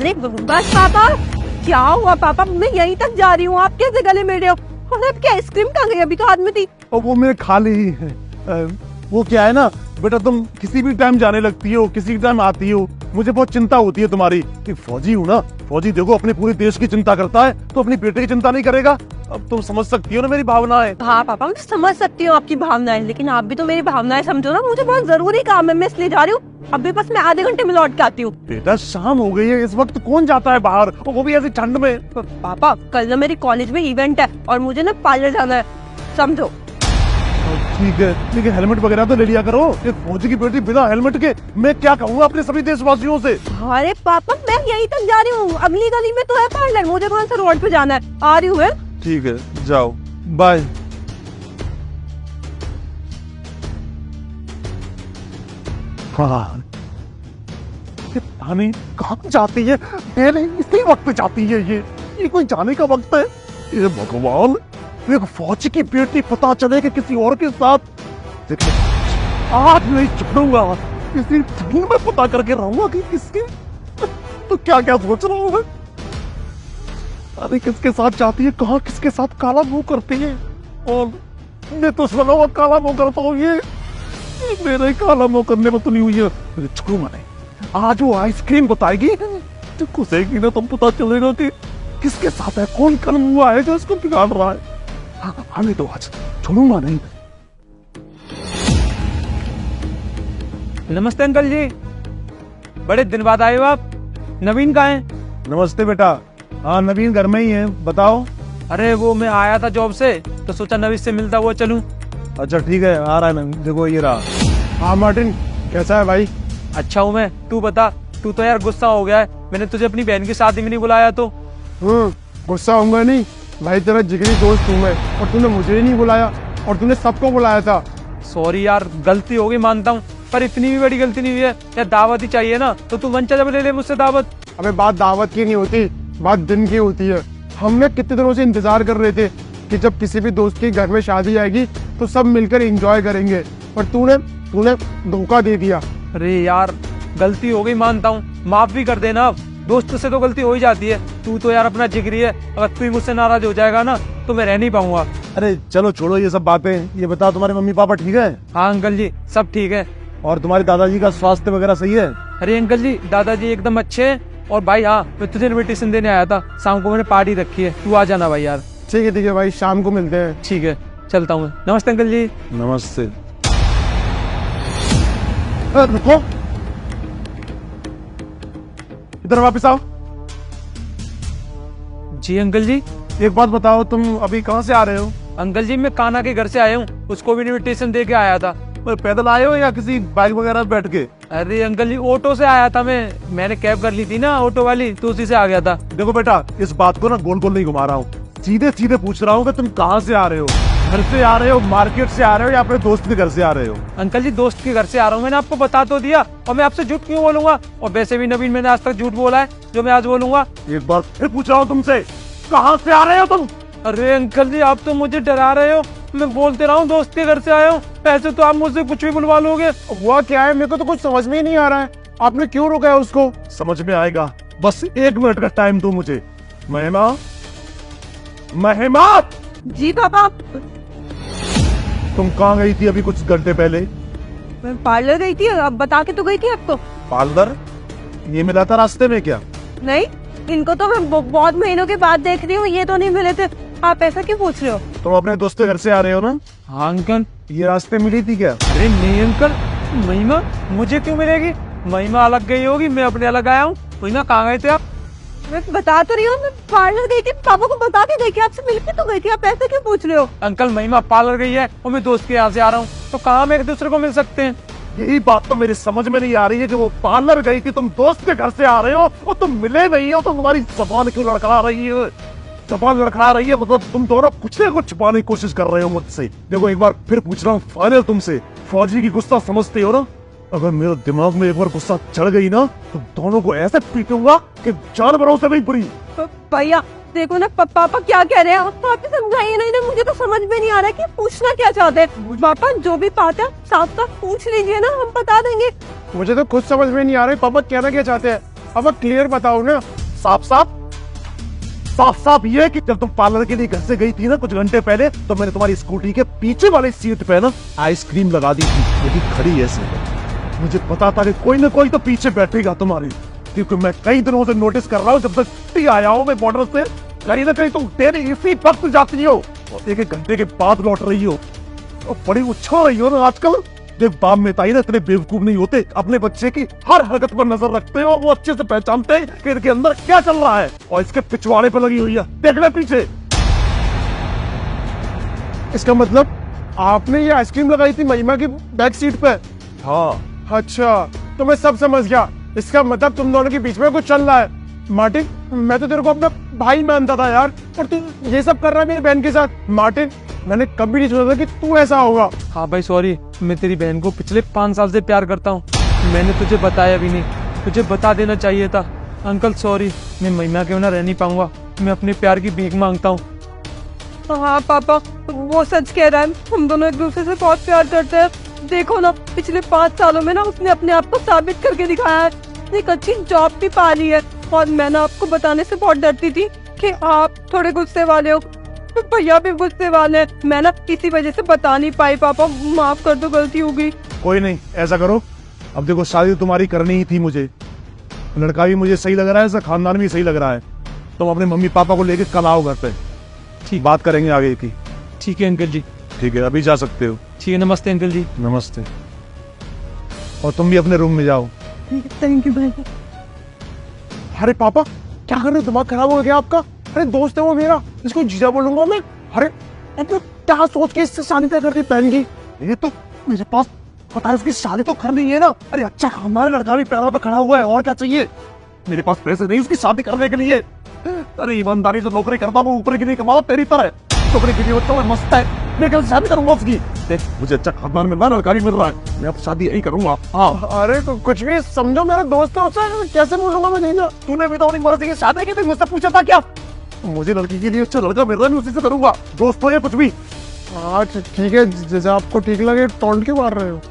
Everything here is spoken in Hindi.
अरे बस पापा, क्या हुआ पापा? मैं यहीं तक जा रही हूँ, आप कैसे गले मिल रहे हो? और आपकी आइसक्रीम कहाँ गई? अभी तो हाथ में थी। और वो मेरे खाली ही है। वो क्या है ना बेटा, तुम किसी भी टाइम जाने लगती हो, किसी भी टाइम आती हो, मुझे बहुत चिंता होती है तुम्हारी। कि फौजी हूँ ना, फौजी देखो अपने पूरे देश की चिंता करता है, तो अपनी बेटे की चिंता नहीं करेगा? अब तुम समझ सकती हो ना मेरी भावनाएं। हाँ पापा, मैं समझ सकती हूँ आपकी भावनाएं, लेकिन आप भी तो मेरी भावनाएं समझो ना। मुझे बहुत जरूरी काम है, मैं इसलिए जा रही हूँ। अभी बस मैं आधे घंटे में लौट के आती हूँ। बेटा शाम हो गई है, इस वक्त कौन जाता है बाहर, और वो भी ऐसी ठंड में? पापा कल ना मेरी कॉलेज में इवेंट है और मुझे ना पार्लर जाना है, समझो। ठीक है, हेलमेट वगैरह तो ले लिया करो। एक फौजी की बेटी बिना हेलमेट के, मैं क्या कहूँगा अपने सभी देशवासियों से? अरे पापा मैं यहीं तक जा रही हूँ, अगली गली में तो है पार्लर, मुझे कौन सा रोड पे जाना है। आ रही हूँ। ठीक है, जाओ, बाय। हाँ, नहीं कहाँ जाती है? मेरे इसी वक्त जाती है ये कोई जाने का वक्त है? ये भगवान, एक फौजी की बेटी पता चले कि किसी और के साथ। देखिए, आज नहीं छोड़ूंगा, किसी ठंड में पता करके रहूंगा कि किसकी। तो क्या क्या सोच रहा हूँ मैं? अरे किसके साथ जाती है, कहाँ किसके साथ काला मुंह करती है? और मैं तो सुना हुआ काला मुंह करता हूँ, ये मेरे काला मुंह करने में तो नहीं हुई है। मुझे छोड़ूंगा नहीं, आज वो आइसक्रीम बताएगी तो घुसेगी ना, तब पता चलेगा कि किसके साथ है, कौन काला मुंह आएगा इसको बिगाड़ रहा है। आने तो आज छोड़ूंगा नहीं। नमस्ते अंकल जी, बड़े दिन बाद आए हो आप। नवीन कहाँ है? नमस्ते बेटा। हाँ नवीन घर में ही है, बताओ। अरे वो मैं आया था जॉब से, तो सोचा नवीन से मिलता हुआ चलूं। अच्छा ठीक है, आ रहा है नवीन, देखो ये रहा। हाँ मार्टिन, कैसा है भाई? अच्छा हूँ मैं, तू बता। तू तो यार गुस्सा हो गया है, मैंने तुझे अपनी बहन की शादी में नहीं बुलाया तो। गुस्सा होऊंगा नहीं भाई, तेरा जिगरी दोस्त हूँ मैं, और तूने मुझे ही नहीं बुलाया, और तूने सबको बुलाया था। सॉरी यार, गलती हो गई मानता हूँ, पर इतनी भी बड़ी गलती नहीं हुई है। यार दावत ही चाहिए ना, तो तू मंचा जब ले ले मुझसे दावत। अबे बात दावत की नहीं होती, बात दिन की होती है। हमने कितने दिनों से इंतजार कर रहे थे कि जब किसी भी दोस्त के घर में शादी आएगी तो सब मिलकर एंजॉय करेंगे, पर तूने धोखा दे दिया। अरे यार गलती हो गई मानता हूँ, माफ भी कर देना। अब दोस्त से तो गलती हो ही जाती है, तू तो यार अपना जिगरी है। अगर तू मुझसे नाराज हो जाएगा ना तो मैं रह नहीं पाऊंगा। अरे चलो छोड़ो ये सब बातें, ये बता तुम्हारे मम्मी पापा ठीक है? हाँ अंकल जी, सब ठीक है। और तुम्हारे दादाजी का स्वास्थ्य वगैरह सही है? अरे अंकल जी, दादाजी एकदम अच्छे हैं। और भाई हाँ, मैं तुझे इनविटेशन देने आया था, शाम को मैंने पार्टी रखी है, तू आ जाना भाई यार। ठीक है भाई, शाम को मिलते हैं। ठीक है, चलता हूँ। नमस्ते अंकल जी। नमस्ते। रुको, इधर वापस आओ। जी अंकल जी। एक बात बताओ, तुम अभी कहाँ से आ रहे हो? अंकल जी मैं कान्हा के घर से आया हूँ, उसको भी इनविटेशन दे के आया था। पैदल आए हो या किसी बाइक वगैरह बैठ के? अरे अंकल जी ऑटो से आया था मैंने कैब कर ली थी ना ऑटो वाली, तो उसी से आ गया था। देखो बेटा, इस बात को ना गोल गोल नहीं घुमा रहा हूँ, सीधे सीधे पूछ रहा हूँ कि तुम कहाँ से आ रहे हो? घर से आ रहे हो, मार्केट से आ रहे हो, या अपने दोस्त के घर से आ रहे हो? अंकल जी दोस्त के घर से आ रहा हूँ, मैंने आपको बता तो दिया, और मैं आपसे झूठ क्यों बोलूंगा? और वैसे भी नवीन मैंने आज तक झूठ बोला है जो मैं आज बोलूंगा। एक बार फिर पूछ रहा हूँ तुमसे, कहाँ से आ रहे हो तुम? अरे अंकल जी आप तो मुझे डरा रहे हो, मैं बोलते रहा हूँ दोस्त के घर से आया हूँ, ऐसे तो आप मुझसे कुछ भी बुलवा लोगे। हुआ क्या है, मेरे को तो कुछ समझ में ही नहीं आ रहा है। आपने क्यों रोका है उसको? समझ में आएगा, बस 1 मिनट का टाइम दो मुझे। महिमा, जी पापा। तुम कहाँ गई थी अभी कुछ घंटे पहले? मैं पार्लर गई थी, अब बता के तो गई थी आपको। पार्लर? ये मिला था रास्ते में क्या? नहीं, इनको तो मैं बहुत महीनों के बाद देख रही हूँ, ये तो नहीं मिले थे। आप ऐसा क्यों पूछ रहे हो? तुम अपने दोस्त के घर से आ रहे हो ना? हाँ अंकल। ये रास्ते मिली थी क्या? अरे नहीं अंकल, महिमा मुझे क्यों मिलेगी? महिमा अलग गई होगी, मैं अपने अलग आया हूँ। महिमा कहाँ गए थे आप? मैं बता तो रही हूँ, मैं पार्लर गई थी, पापा को बता के गई थी, आपसे मिलके तो गई थी, आप ऐसे क्यों पूछ रहे हो? अंकल महिमा पार्लर गई है और मैं दोस्त के यहाँ से आ रहा हूँ, तो कहाँ हम एक दूसरे को मिल सकते हैं? यही बात तो मेरी समझ में नहीं आ रही है कि वो पार्लर गई थी, तुम दोस्त के घर से आ रहे हो और तुम मिले नहीं हो, तो तुम्हारी जबान क्यों लड़खड़ा रही है? जबान लड़खड़ा रही है मतलब तुम दोनों कुछ न कुछ छुपाने की कोशिश कर रहे हो मुझसे। देखो एक बार फिर पूछ रहा हूँ फाइनल तुमसे, फौजी की गुस्सा समझते हो ना? अगर मेरे दिमाग में एक बार गुस्सा चढ़ गई ना तो दोनों को ऐसे पीटूंगा कि जानवरों से नहीं बुरी। भैया देखो ना, पापा क्या कह रहे हैं, आप ही समझाइए ना, मुझे तो समझ में नहीं आ रहा है कि पूछना क्या चाहते हैं। पापा जो भी बात है साफ साफ पूछ लीजिए ना, हम बता देंगे। मुझे तो खुद समझ में नहीं आ रहा है पापा कहना क्या चाहते हैं। अब क्लियर बताओ ना। साफ साफ साफ साफ ये कि जब तुम पार्लर के लिए घर से गई थी ना कुछ घंटे पहले, तो मैंने तुम्हारी स्कूटी के पीछे वाली सीट पे ना आइसक्रीम लगा दी थी, यही खड़ी ऐसे। मुझे पता था कि कोई ना कोई तो पीछे बैठेगा तुम्हारी, क्योंकि मैं कई दिनों से नोटिस कर रहा हूँ, जब तक आया हूँ मैं बॉर्डर से, कहीं ना कहीं तुम तेरे इसी वक्त जाती हो और एक घंटे के बाद लौट रही हो और बड़ी उछल रही हो ना आजकल। देख बाप में ताई ना इतने बेवकूफ नहीं होते, अपने बच्चे की हर हरकत पर नजर रखते हो, वो अच्छे से पहचानते हैं कि इनके अंदर क्या चल रहा है, और इसके पिछवाड़े पर लगी हुई है, देख ले पीछे। इसका मतलब आपने ये आइसक्रीम लगाई थी महिमा की बैक सीट पे? हाँ अच्छा, तो मैं सब समझ गया। इसका मतलब तुम दोनों के बीच में कुछ चल रहा है। मार्टिन, मैं तो तेरे को अपना भाई मानता था यार, और तू ये सब कर रहा है मेरी बहन के साथ। मार्टिन, मैंने कभी नहीं सोचा था कि तू ऐसा होगा। हाँ भाई सॉरी, मैं तेरी बहन को पिछले 5 साल से प्यार करता हूँ, मैंने तुझे बताया भी नहीं, तुझे बता देना चाहिए था। अंकल सॉरी, मैं महिमा के बिना रह नहीं पाऊंगा, मैं अपने प्यार की भीख मांगता हूँ। हाँ पापा, वो सच कह रहा है, हम दोनों एक दूसरे से बहुत प्यार करते हैं। देखो ना, पिछले 5 सालों में ना उसने अपने आप को साबित करके दिखाया है, एक अच्छी जॉब भी पा ली है। और मैं ना आपको बताने से बहुत डरती थी कि आप थोड़े गुस्से वाले हो, तो भैया भी गुस्से वाले हैं, मैं ना इसी वजह से बता नहीं पाई। पापा माफ कर दो, गलती हो गई। कोई नहीं, ऐसा करो, अब देखो शादी तुम्हारी करनी ही थी, मुझे लड़का भी मुझे सही लग रहा है, ऐसा खानदान भी सही लग रहा है, तुम अपने मम्मी पापा को लेके कल आओ घर पे, ठीक बात करेंगे आगे की। ठीक है अंकल जी। ठीक है, अभी जा सकते हो। ठीक है, नमस्ते अंकल जी। नमस्ते। और तुम भी अपने रूम में जाओ। थैंक यू भाई। अरे पापा, क्या कर रहे हो? दिमाग खराब हो गया आपका? अरे दोस्त है वो मेरा, इसको जीजा बोलूंगा मैं। अरे तो क्या सोच के इससे शादी तय कर दी बहन की? ये तो मेरे पास पता है, उसकी शादी तो करनी है ना। अरे अच्छा, हमारा लड़का भी पैरों पे खड़ा हुआ है, और क्या चाहिए? मेरे पास पैसे नहीं उसकी शादी करने के लिए। अरे ईमानदारी से नौकरी करता हूँ, ऊपर की नहीं कमाता तेरी तरह, नौकरी की नहीं होता है, मस्त है, मैं कल शादी करूंगा उसकी। देख मुझे अच्छा खानदान मिल रहा है, लड़का भी मिल रहा है, मैं अब शादी यही करूंगा। हाँ अरे तो कुछ भी समझो, मेरा दोस्त है, उससे कैसे बोलूंगा मैं जीजा? तूने भी तो अपनी मर्जी की शादी की थी, मुझसे पूछा था क्या? मुझे लड़की के लिए अच्छा लड़का मिल रहा है, मैं उसी से करूंगा, दोस्त हो या कुछ भी। हाँ ठीक है, जैसे आपको ठीक लगे। टोंट क्यों मार रहे हो?